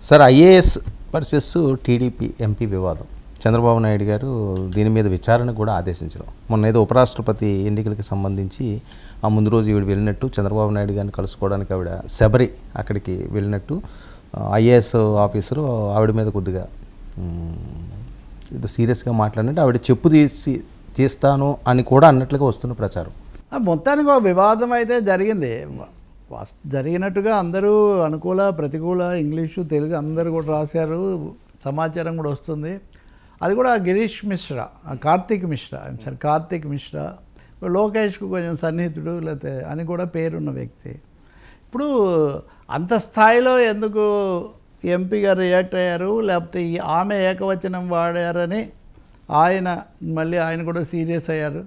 Sir, IAS versus TDP MP వివాదం. చంద్రబాబు నాయుడు గారు దీని మీద విచారణ కూడా ఆదేశించడం. మొన్న ఏదో ఉపరాష్ట్రపతి ఎన్నికలకి సంబంధించి ఆ ముందు రోజు ఈవిడ వెళ్ళినట్టు, చంద్రబాబు నాయుడు గారిని కలుసుకోవడానికి ఆవిడ శబరి అక్కడికి వెళ్ళినట్టు ఐఏఎస్ ఆఫీసరు ఆవిడ మీద కొద్దిగా ఇది సీరియస్గా మాట్లాడినట్టు, ఆవిడ చెప్పు తీసి చేస్తాను అని కూడా అన్నట్లుగా వస్తున్న ప్రచారం. మొత్తానికి ఒక వివాదం అయితే జరిగింది. జరిగినట్టుగా అందరూ అనుకూల ప్రతికూల ఇంగ్లీషు తెలుగు అందరూ కూడా రాశారు, సమాచారం కూడా వస్తుంది. అది కూడా గిరీష్ మిశ్రా, కార్తీక్ మిశ్రా లోకేష్కు కొంచెం సన్నిహితుడు లేకపోతే అని కూడా పేరున్న వ్యక్తి. ఇప్పుడు అంత స్థాయిలో ఎందుకు ఎంపీ గారు రియాక్ట్ అయ్యారు, లేకపోతే ఆమె ఏకవచనం వాడారని ఆయన కూడా సీరియస్ అయ్యారు.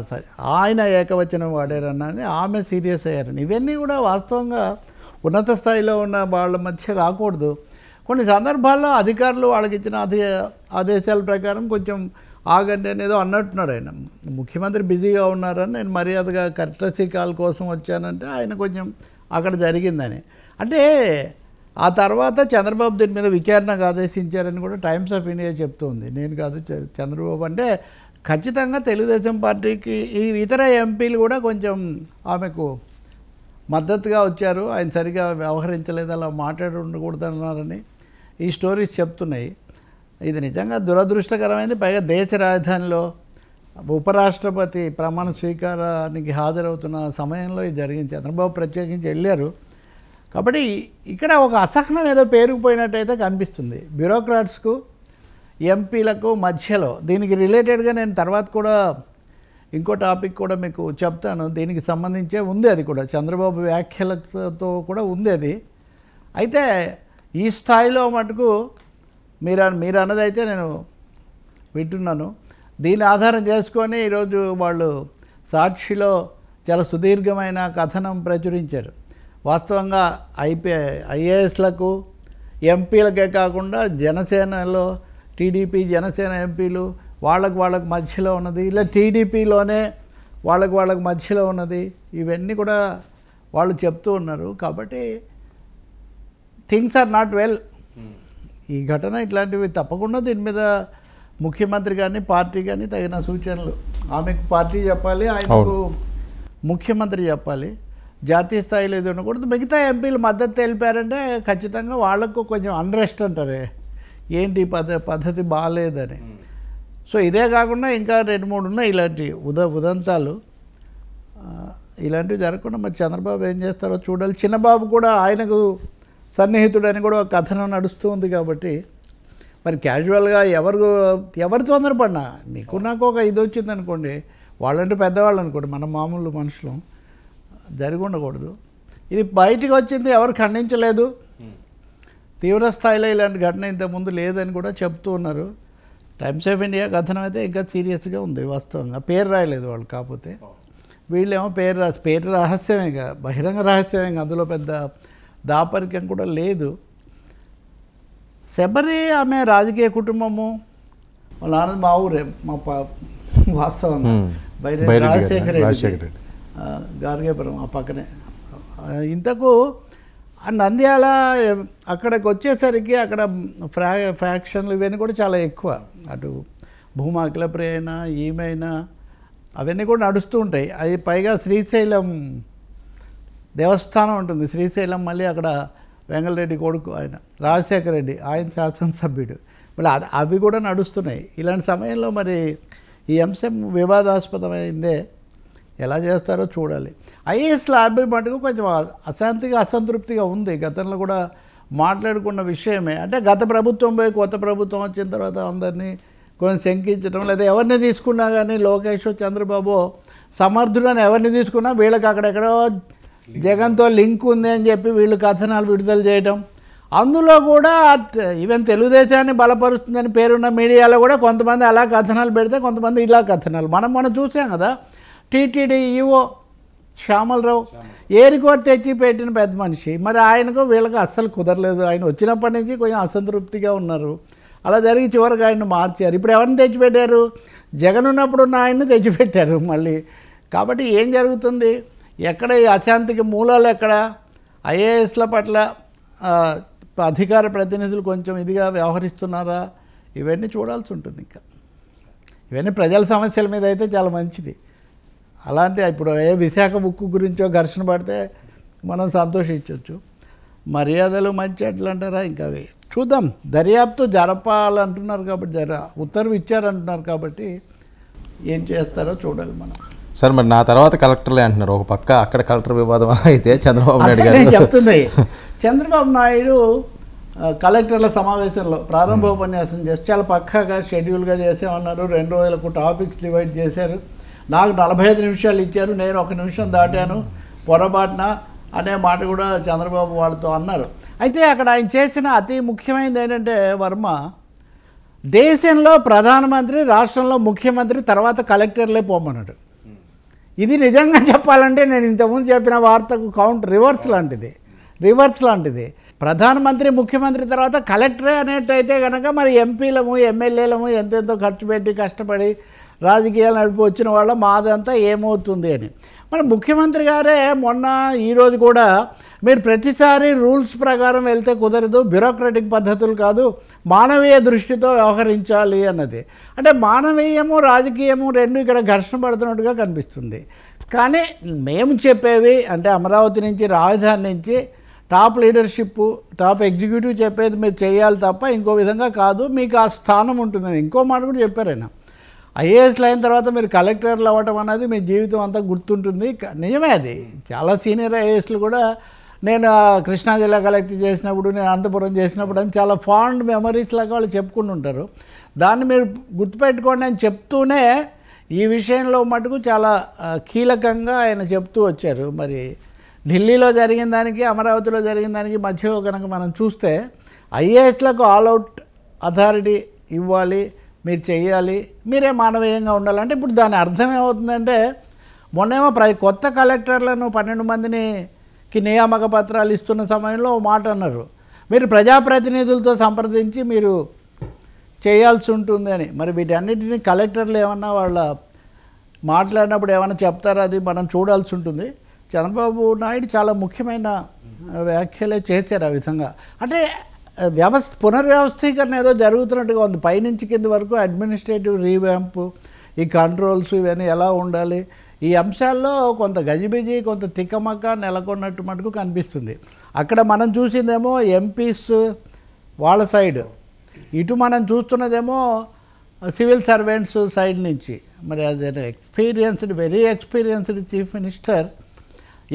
సరే, ఆయన ఏకవచనం వాడారని ఆమె సీరియస్ అయ్యారని, ఇవన్నీ కూడా వాస్తవంగా ఉన్నత స్థాయిలో ఉన్న వాళ్ళ మధ్య రాకూడదు. కొన్ని సందర్భాల్లో అధికారులు వాళ్ళకి ఇచ్చిన ఆదేశాల ప్రకారం కొంచెం ఆగండి అనేదో అన్నట్టున్నాడు ఆయన. ముఖ్యమంత్రి బిజీగా ఉన్నారని నేను మర్యాదగా కర్టసీ కాల్ కోసం వచ్చానంటే ఆయన కొంచెం అక్కడ జరిగిందని. అంటే ఆ తర్వాత చంద్రబాబు దీని మీద విచారణకు ఆదేశించారని కూడా టైమ్స్ ఆఫ్ ఇండియా చెప్తుంది. నేను కాదు, చంద్రబాబు. అంటే ఖచ్చితంగా తెలుగుదేశం పార్టీకి ఈ ఇతర ఎంపీలు కూడా కొంచెం ఆమెకు మద్దతుగా వచ్చారు. ఆయన సరిగా వ్యవహరించలేదు, అలా మాట్లాడి ఉండకూడదన్నారని ఈ స్టోరీస్ చెప్తున్నాయి. ఇది నిజంగా దురదృష్టకరమైంది. పైగా దేశ రాజధానిలో ఉపరాష్ట్రపతి ప్రమాణ స్వీకారానికి హాజరవుతున్న సమయంలో ఇది జరిగింది. చంద్రబాబు ప్రత్యేకించి వెళ్ళారు కాబట్టి ఇక్కడ ఒక అసహనం ఏదో పేరుకుపోయినట్టయితే కనిపిస్తుంది బ్యూరోక్రాట్స్కు ఎంపీలకు మధ్యలో. దీనికి రిలేటెడ్గా నేను తర్వాత కూడా ఇంకో టాపిక్ కూడా మీకు చెప్తాను, దీనికి సంబంధించే ఉంది. అది కూడా చంద్రబాబు వ్యాఖ్యలతో కూడా ఉంది అది. అయితే ఈ స్థాయిలో మటుకు మీరు అన్నదైతే నేను వింటున్నాను. దీన్ని ఆధారం చేసుకొని ఈరోజు వాళ్ళు సాక్షిలో చాలా సుదీర్ఘమైన కథనం ప్రచురించారు. వాస్తవంగా ఐఏఎస్లకు ఎంపీలకే కాకుండా జనసేనలో టీడీపీ జనసేన ఎంపీలు వాళ్ళకు మధ్యలో ఉన్నది, ఇలా టీడీపీలోనే వాళ్ళకు మధ్యలో ఉన్నది, ఇవన్నీ కూడా వాళ్ళు చెప్తూ ఉన్నారు. కాబట్టి థింగ్స్ ఆర్ నాట్ వెల్. ఈ ఘటన ఇట్లాంటివి తప్పకుండా దీని మీద ముఖ్యమంత్రి కానీ పార్టీ కానీ తగిన సూచనలు, ఆమెకు పార్టీ చెప్పాలి, ఆయనకు ముఖ్యమంత్రి చెప్పాలి. జాతీయ స్థాయిలో ఇది ఉండకూడదు. మిగతా ఎంపీలు మద్దతు తెలిపారంటే ఖచ్చితంగా వాళ్లకు కొంచెం అన్రెస్ట్ అంటారే, ఏంటి పద్ధతి బాగాలేదని. సో ఇదే కాకుండా ఇంకా 2-3 ఉన్నాయి ఇలాంటి ఉదంతాలు. ఇలాంటివి జరగకుండా మరి చంద్రబాబు ఏం చేస్తారో చూడాలి. చిన్నబాబు కూడా ఆయనకు సన్నిహితుడని కూడా ఒక కథనం నడుస్తూ ఉంది. కాబట్టి మరి క్యాజువల్గా ఎవరు తొందరపడినా, మీకు నాకు ఒక ఇది వచ్చింది అనుకోండి, వాళ్ళంటే పెద్దవాళ్ళు అనుకోండి, మన మామూలు మనుషులు, జరిగి ఉండకూడదు. ఇది బయటికి వచ్చింది, ఎవరు ఖండించలేదు. తీవ్ర స్థాయిలో ఇలాంటి ఘటన ఇంతకుముందు లేదని కూడా చెప్తూ ఉన్నారు. టైమ్స్ ఆఫ్ ఇండియా కథనం అయితే ఇంకా సీరియస్గా ఉంది. వాస్తవంగా పేరు రాయలేదు వాళ్ళు, కాకపోతే వీళ్ళేమో పేరు రహస్యమేగా, బహిరంగ రహస్యమేగా, అందులో పెద్ద దాపరికం కూడా లేదు. శబరి ఆమె రాజకీయ కుటుంబము, వాళ్ళ నాన్నది మా ఊరే, వాస్తవంగా రాజశేఖర రెడ్డి గార్గేపురం ఆ పక్కనే. ఇంతకు నంద్యాల అక్కడికి వచ్చేసరికి అక్కడ ఫ్రాక్షన్లు ఇవన్నీ కూడా చాలా ఎక్కువ. అటు భూమా అఖిలప్రియ అయినా ఈమెయినా అవన్నీ కూడా నడుస్తూ ఉంటాయి. అది పైగా శ్రీశైలం దేవస్థానం ఉంటుంది, శ్రీశైలం. మళ్ళీ అక్కడ వెంగళరెడ్డి కొడుకు ఆయన రాజశేఖర రెడ్డి, ఆయన శాసనసభ్యుడు. మళ్ళీ అవి కూడా నడుస్తున్నాయి. ఇలాంటి సమయంలో మరి ఈ అంశం వివాదాస్పదమైందే, ఎలా చేస్తారో చూడాలి. ఐఏఎస్ ల్యాబ్ మటుకు కొంచెం అసంతృప్తిగా ఉంది. గతంలో కూడా మాట్లాడుకున్న విషయమే. అంటే గత ప్రభుత్వం పోయి కొత్త ప్రభుత్వం వచ్చిన తర్వాత అందరినీ కొంచెం శంకించడం, లేదా ఎవరిని తీసుకున్నా కానీ లోకేష్ చంద్రబాబు సమర్థుడని ఎవరిని తీసుకున్నా వీళ్ళకి అక్కడెక్కడో జగన్తో లింక్ ఉంది అని చెప్పి వీళ్ళు కథనాలు విడుదల చేయడం. అందులో కూడా ఈవెన్ తెలుగుదేశాన్ని బలపరుస్తుందని పేరున్న మీడియాలో కూడా కొంతమంది అలా కథనాలు పెడితే కొంతమంది ఇలా కథనాలు. మనం చూసాం కదా, టీటీడీ ఈవో శ్యామలరావు ఏరికోరు తెచ్చి పెట్టిన పెద్ద మనిషి. మరి ఆయనకు వీళ్ళకి అస్సలు కుదరలేదు. ఆయన వచ్చినప్పటి నుంచి కొంచెం అసంతృప్తిగా ఉన్నారు. అలా జరిగి చివరికి ఆయన్ని మార్చారు. ఇప్పుడు ఎవరిని తెచ్చిపెట్టారు? జగన్ ఉన్నప్పుడు ఉన్న ఆయన్ని తెచ్చిపెట్టారు మళ్ళీ. కాబట్టి ఏం జరుగుతుంది, ఎక్కడ ఈ అశాంతికి మూలాలు ఎక్కడ? ఐఏఎస్ల పట్ల అధికార ప్రతినిధులు కొంచెం ఇదిగా వ్యవహరిస్తున్నారా, ఇవన్నీ చూడాల్సి ఉంటుంది. ఇంకా ఇవన్నీ ప్రజల సమస్యల మీద అయితే చాలా మంచిది. అలాంటి ఇప్పుడు ఏ విశాఖ ఉక్కు గురించో ఘర్షణ పడితే మనం సంతోషించవచ్చు. మర్యాదలు మంచి అట్లా అంటారా, ఇంకా అవి చూద్దాం. దర్యాప్తు జరపాలంటున్నారు కాబట్టి ఉత్తర్వు ఇచ్చారంటున్నారు కాబట్టి ఏం చేస్తారో చూడాలి మనం. సార్ మరి నా తర్వాత కలెక్టర్లే అంటున్నారు. ఒక పక్క అక్కడ కలెక్టర్ వివాదం అయితే చంద్రబాబు నాయుడు గారు చెప్తుంది. చంద్రబాబు నాయుడు కలెక్టర్ల సమావేశంలో ప్రారంభోపన్యాసం చేసి చాలా పక్కాగా షెడ్యూల్గా చేసామన్నారు. 2 రోజులకు టాపిక్స్ డివైడ్ చేశారు. నాకు 45 నిమిషాలు ఇచ్చారు, నేను 1 నిమిషం దాటాను పొరపాటున అనే మాట కూడా చంద్రబాబు వాళ్ళతో అన్నారు. అయితే అక్కడ ఆయన చేసిన అతి ముఖ్యమైనది ఏంటంటే వర్మ, దేశంలో ప్రధానమంత్రి, రాష్ట్రంలో ముఖ్యమంత్రి, తర్వాత కలెక్టర్లే పోమన్నాడు. ఇది నిజంగా చెప్పాలంటే నేను ఇంతకుముందు చెప్పిన వార్తకు రివర్స్ లాంటిది. ప్రధానమంత్రి, ముఖ్యమంత్రి తర్వాత కలెక్టరే అనేటైతే కనుక మరి ఎంపీలము, ఎమ్మెల్యేలము ఎంతెంతో ఖర్చు పెట్టి కష్టపడి రాజకీయాలు నడిపి వచ్చిన వాళ్ళ మాదంతా ఏమవుతుంది అని. మరి ముఖ్యమంత్రి గారే మొన్న ఈరోజు కూడా మీరు ప్రతిసారి రూల్స్ ప్రకారం వెళ్తే కుదరదు, బ్యూరోక్రటిక్ పద్ధతులు కాదు, మానవీయ దృష్టితో వ్యవహరించాలి అన్నది. అంటే మానవీయము రాజకీయము రెండు ఇక్కడ ఘర్షణ పడుతున్నట్టుగా కనిపిస్తుంది. కానీ మేము చెప్పేవి అంటే అమరావతి నుంచి, రాజధాని నుంచి టాప్ లీడర్షిప్, టాప్ ఎగ్జిక్యూటివ్ చెప్పేది మీరు చేయాలి తప్ప ఇంకో విధంగా కాదు, మీకు ఆ స్థానం ఉంటుందని. ఇంకో మాట కూడా చెప్పారు ఆయన, ఐఏఎస్లు అయిన తర్వాత మీరు కలెక్టర్లు అవ్వటం అనేది మీ జీవితం అంతా గుర్తుంటుంది. నిజమే, అది చాలా సీనియర్ ఐఏఎస్లు కూడా నేను కృష్ణా జిల్లా కలెక్టర్ చేసినప్పుడు, నేను అనంతపురం చేసినప్పుడు అని చాలా ఫాండ్ మెమరీస్ లాగా వాళ్ళు చెప్పుకుంటుంటారు. దాన్ని మీరు గుర్తుపెట్టుకోండి అని చెప్తూనే ఈ విషయంలో మటుకు చాలా కీలకంగా ఆయన చెప్తూ వచ్చారు. మరి ఢిల్లీలో జరిగిన దానికి, అమరావతిలో జరిగిన దానికి మధ్యలో కనుక మనం చూస్తే ఐఏఎస్లకు ఆల్అవుట్ అథారిటీ ఇవ్వాలి, మీరు చెయ్యాలి, మీరే మానవీయంగా ఉండాలంటే ఇప్పుడు దాని అర్థం ఏమవుతుందంటే, మొన్నేమో కొత్త కలెక్టర్లను 12 మందికి నియామక పత్రాలు ఇస్తున్న సమయంలో మాట అన్నారు, మీరు ప్రజాప్రతినిధులతో సంప్రదించి మీరు చేయాల్సి ఉంటుంది అని. మరి వీటన్నిటిని కలెక్టర్లు ఏమన్నా వాళ్ళ మాట్లాడినప్పుడు ఏమన్నా చెప్తారా, అది మనం చూడాల్సి ఉంటుంది. చంద్రబాబు నాయుడు చాలా ముఖ్యమైన వ్యాఖ్యలే చేశారు ఆ విధంగా. అంటే పునర్వ్యవస్థీకరణ ఏదో జరుగుతున్నట్టుగా ఉంది, పైనుంచి కింద వరకు అడ్మినిస్ట్రేటివ్ రీవ్యాంప్, ఈ కంట్రోల్స్ ఇవన్నీ ఎలా ఉండాలి, ఈ అంశాల్లో కొంత గజిబిజి, కొంత తిక్కమక్క నెలకొన్నట్టు మటుకు కనిపిస్తుంది. అక్కడ మనం చూసిందేమో ఎంపీస్ వాళ్ళ సైడ్, ఇటు మనం చూస్తున్నదేమో సివిల్ సర్వెంట్స్ సైడ్ నుంచి. మరి అది వెరీ ఎక్స్పీరియన్స్డ్ చీఫ్ మినిస్టర్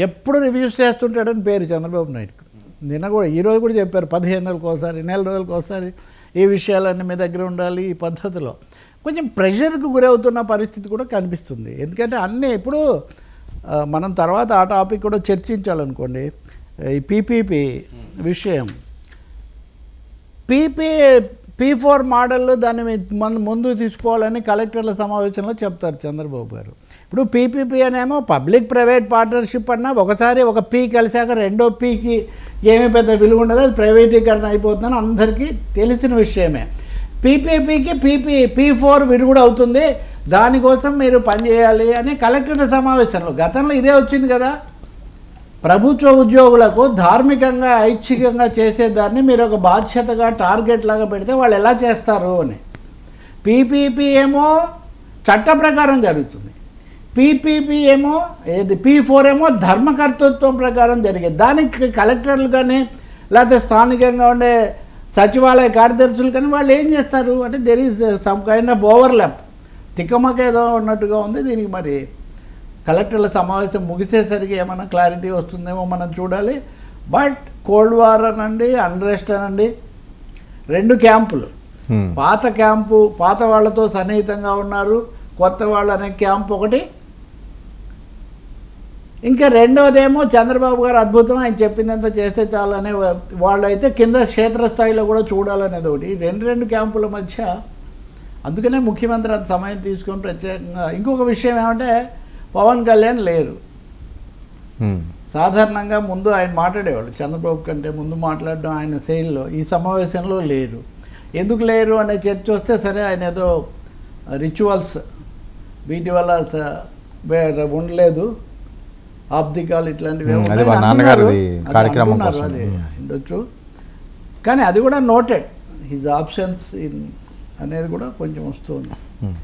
ఎప్పుడు రివ్యూస్ చేస్తుంటాడని పేరు చంద్రబాబు నాయుడుకు. నిన్న కూడా ఈరోజు కూడా చెప్పారు, 15 నెలలకు ఒకసారి, నెల రోజులకు ఒకసారి ఈ విషయాలన్నీ మీ దగ్గర ఉండాలి. ఈ పద్ధతిలో కొంచెం ప్రెషర్కు గురవుతున్న పరిస్థితి కూడా కనిపిస్తుంది. ఎందుకంటే అన్నీ ఇప్పుడు మనం తర్వాత ఆ టాపిక్ కూడా చర్చించాలనుకోండి. ఈ పీపీపీ విషయం, P4 మోడల్ దాన్ని ముందు తీసుకోవాలని కలెక్టర్ల సమావేశంలో చెప్తారు చంద్రబాబు గారు. ఇప్పుడు పీపీపీ అనేమో పబ్లిక్ ప్రైవేట్ పార్ట్నర్షిప్ అన్నా ఒకసారి ఒక పీ కలిసాక రెండో పీకి ఏమీ పెద్ద విలువ ఉండదు, అది ప్రైవేటీకరణ అయిపోతుందని అందరికీ తెలిసిన విషయమే. పీపీపీకి P4 విరుగుడు అవుతుంది, దానికోసం మీరు పనిచేయాలి అని కలెక్టర్ల సమావేశంలో గతంలో ఇదే వచ్చింది కదా. ప్రభుత్వ ఉద్యోగులకు ధార్మికంగా ఐచ్ఛికంగా చేసేదాన్ని మీరు ఒక బాధ్యతగా టార్గెట్ లాగా పెడితే వాళ్ళు ఎలా చేస్తారు అని. పీపీపీ ఏమో చట్ట ప్రకారం జరుగుతుంది, పీపీపీ ఏమో P4 ఏమో ధర్మకర్తృత్వం ప్రకారం జరిగేది. దానికి కలెక్టర్లు కానీ లేకపోతే స్థానికంగా ఉండే సచివాలయ కార్యదర్శులు కానీ వాళ్ళు ఏం చేస్తారు అంటే there is some kind of overlap, తిక్కమక ఏదో ఉన్నట్టుగా ఉంది. దీనికి మరి కలెక్టర్ల సమావేశం ముగిసేసరికి ఏమైనా క్లారిటీ వస్తుందేమో మనం చూడాలి. బట్ కోల్డ్ వార్ అనండి, అన్రెస్ట్ అనండి, 2 క్యాంపులు, పాత క్యాంపు పాత వాళ్ళతో సన్నిహితంగా ఉన్నారు, కొత్త వాళ్ళు అనే క్యాంప్ ఒకటి, ఇంకా రెండోదేమో చంద్రబాబు గారు అద్భుతం, ఆయన చెప్పిందంతా చేస్తే చాలనే వాళ్ళైతే కింద క్షేత్రస్థాయిలో కూడా చూడాలనేది ఒకటి. 2 క్యాంపుల మధ్య. అందుకనే ముఖ్యమంత్రి అంత సమయం తీసుకొని ప్రత్యేకంగా. ఇంకొక విషయం ఏమంటే పవన్ కళ్యాణ్ లేరు. సాధారణంగా ముందు ఆయన మాట్లాడేవాళ్ళు, చంద్రబాబు కంటే ముందు మాట్లాడడం ఆయన శైలిలో. ఈ సమావేశంలో లేరు. ఎందుకు లేరు అనే చర్చ వస్తే సరే ఆయన ఏదో రిచువల్స్ వీటి వల్ల ఉండలేదు, ఆబ్దికాలు ఇట్లాంటివి ఉండొచ్చు. కానీ అది కూడా నోటెడ్ హిజ్ ఆప్షన్స్ ఇన్ అనేది కూడా కొంచెం వస్తుంది.